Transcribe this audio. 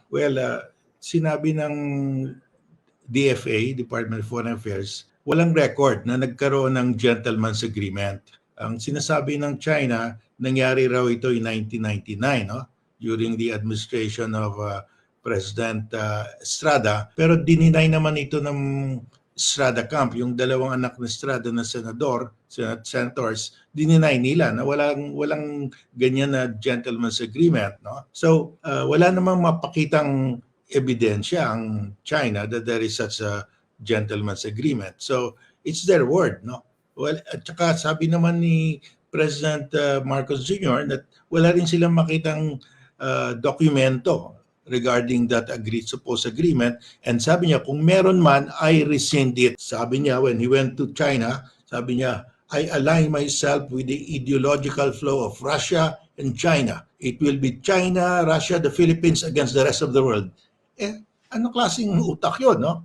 Well, sinabi ng DFA, Department of Foreign Affairs, walang record na nagkaroon ng gentleman's agreement. Ang sinasabi ng China, nangyari raw ito in 1999, no? During the administration of President Estrada. Pero dininay naman ito ng Estrada camp, yung dalawang anak ni Estrada na senators, dininay nila na walang ganyan na gentleman's agreement, no? So, wala namang mapakitang ebidensya ang China that there is such a gentleman's agreement. So, it's their word, no? Well, at saka sabi naman ni President Marcos Jr. that wala rin silang makitang dokumento regarding that supposed agreement. And sabi niya, kung meron man, I rescind it. Sabi niya, when he went to China, sabi niya, I align myself with the ideological flow of Russia and China. It will be China, Russia, the Philippines against the rest of the world. Ano klaseng utak yun, no?